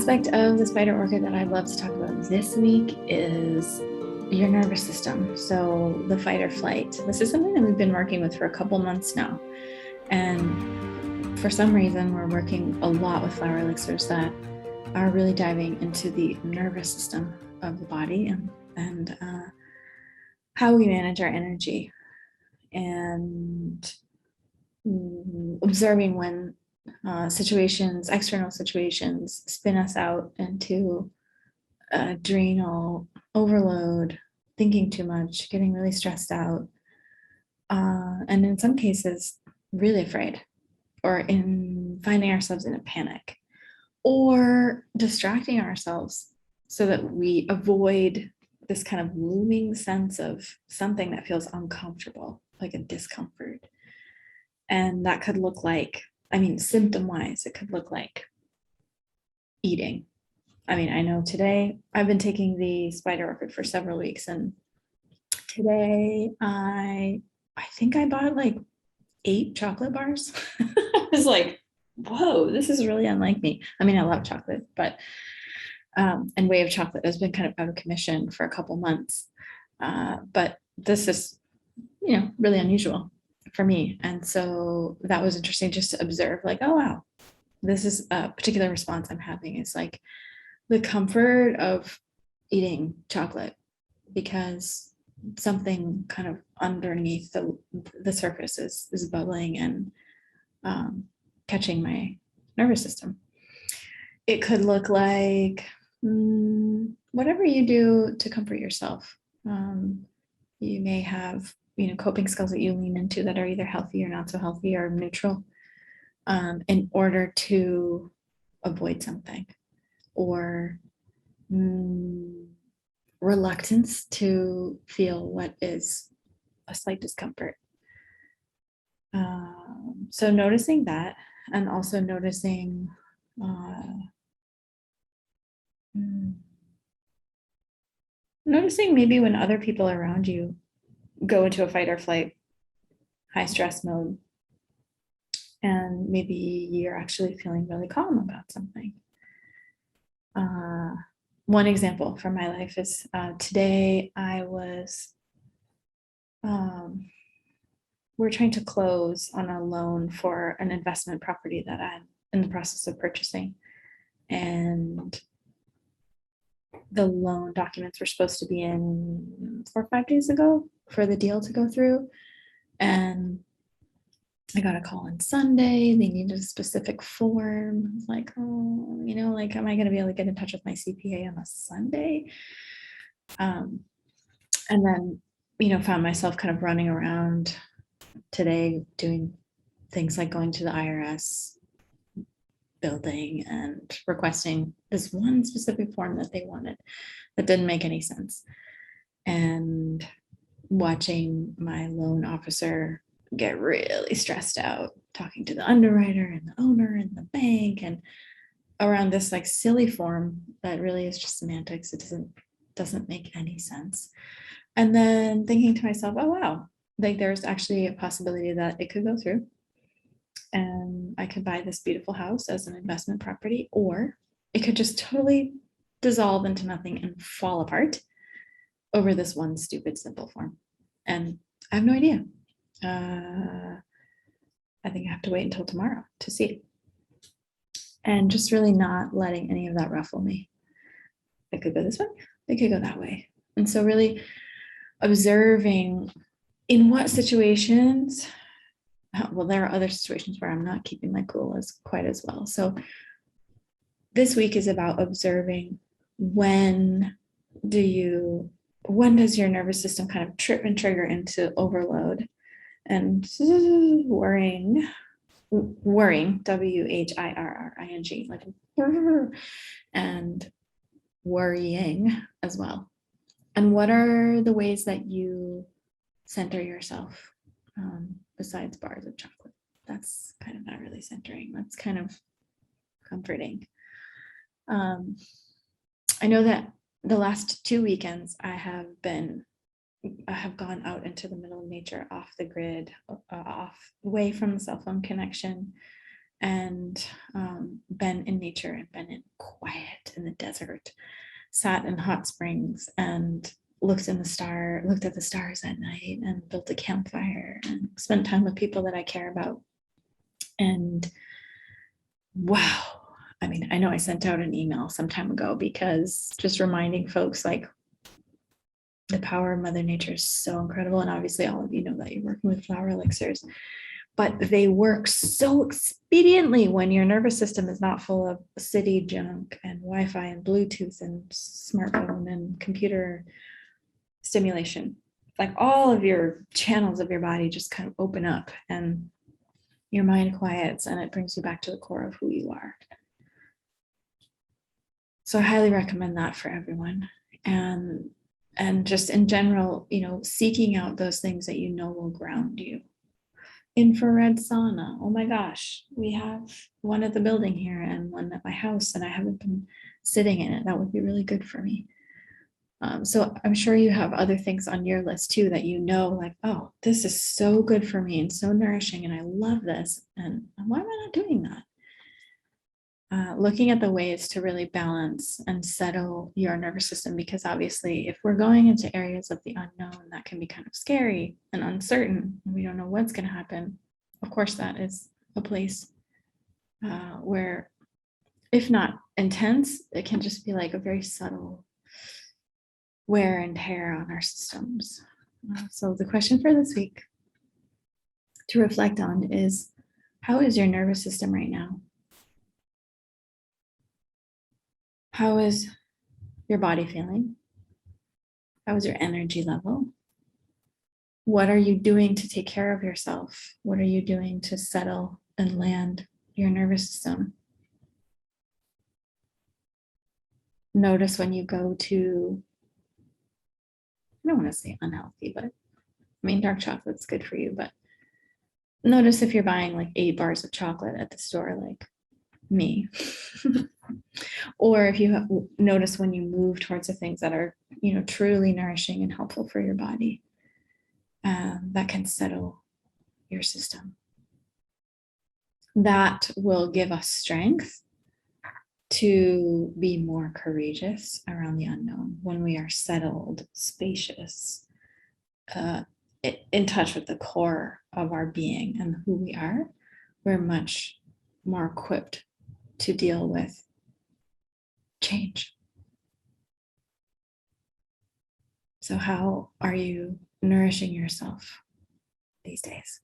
aspect of the spider orchid that I'd love to talk about this week is your nervous system. So the fight or flight. This is something that we've been working with for a couple months now. And for some reason, we're working a lot with flower elixirs that are really diving into the nervous system of the body and how we manage our energy and observing when external situations spin us out into adrenal overload, thinking too much, getting really stressed out, and in some cases, really afraid, or in finding ourselves in a panic, or distracting ourselves so that we avoid this kind of looming sense of something that feels uncomfortable, like a discomfort. And that could look like, symptom-wise, it could look like eating. I know today I've been taking the spider orchid for several weeks, and today I think I bought like 8 chocolate bars. I was like, whoa, this is really unlike me. I love chocolate, but and Way of Chocolate has been kind of out of commission for a couple months. But this is, really unusual for me. And so that was interesting just to observe, like, oh, wow, this is a particular response I'm having. It's like the comfort of eating chocolate because something kind of underneath the surface is bubbling and catching my nervous system. It could look like whatever you do to comfort yourself. You may have, coping skills that you lean into that are either healthy or not so healthy or neutral in order to avoid something, or reluctance to feel what is a slight discomfort. So noticing that, and also noticing maybe when other people around you go into a fight or flight, high stress mode, and maybe you're actually feeling really calm about something. One example from my life is today we're trying to close on a loan for an investment property that I'm in the process of purchasing. And the loan documents were supposed to be in 4 or 5 days ago for the deal to go through. And I got a call on Sunday. They needed a specific form. I was like, oh, am I going to be able to get in touch with my CPA on a Sunday? And then, found myself kind of running around today doing things like going to the IRS building and requesting this one specific form that they wanted that didn't make any sense. And watching my loan officer get really stressed out, talking to the underwriter and the owner and the bank and around this like silly form that really is just semantics. It doesn't make any sense. And then thinking to myself, oh wow, like there's actually a possibility that it could go through and I could buy this beautiful house as an investment property, or it could just totally dissolve into nothing and fall apart over this one stupid simple form. And I have no idea. I think I have to wait until tomorrow to see. And just really not letting any of that ruffle me. It could go this way, it could go that way. And so really observing in what situations, well, there are other situations where I'm not keeping my cool quite as well. So this week is about observing when does your nervous system kind of trip and trigger into overload and worrying, WHIRRING, like, and worrying as well. And what are the ways that you center yourself besides bars of chocolate? That's kind of not really centering. That's kind of comforting. I know that the last 2 weekends I have gone out into the middle of nature, off the grid, away from the cell phone connection, and been in nature and been in quiet in the desert, sat in hot springs and looked at the stars at night and built a campfire and spent time with people that I care about. And wow, I mean, I know I sent out an email some time ago because just reminding folks like the power of Mother Nature is so incredible. And obviously all of you know that you're working with flower elixirs, but they work so expediently when your nervous system is not full of city junk and Wi-Fi and Bluetooth and smartphone and computer stimulation. Like all of your channels of your body just kind of open up and your mind quiets and it brings you back to the core of who you are. So I highly recommend that for everyone. And just in general, you know, seeking out those things that you know will ground you. Infrared sauna. Oh my gosh, we have one at the building here and one at my house, and I haven't been sitting in it. That would be really good for me. So I'm sure you have other things on your list too that you know, like, oh, this is so good for me and so nourishing, and I love this. And why am I not doing that? Looking at the ways to really balance and settle your nervous system, because obviously if we're going into areas of the unknown, that can be kind of scary and uncertain, and we don't know what's going to happen. Of course, that is a place where, if not intense, it can just be like a very subtle wear and tear on our systems. So the question for this week to reflect on is, how is your nervous system right now? How is your body feeling? How is your energy level? What are you doing to take care of yourself? What are you doing to settle and land your nervous system? Notice when you go to, I don't want to say unhealthy, but I mean, dark chocolate's good for you, but notice if you're buying like 8 bars of chocolate at the store, like me. Or if you notice when you move towards the things that are, you know, truly nourishing and helpful for your body, that can settle your system. That will give us strength to be more courageous around the unknown when we are settled, spacious, in touch with the core of our being and who we are. We're much more equipped to deal with change. So how are you nourishing yourself these days?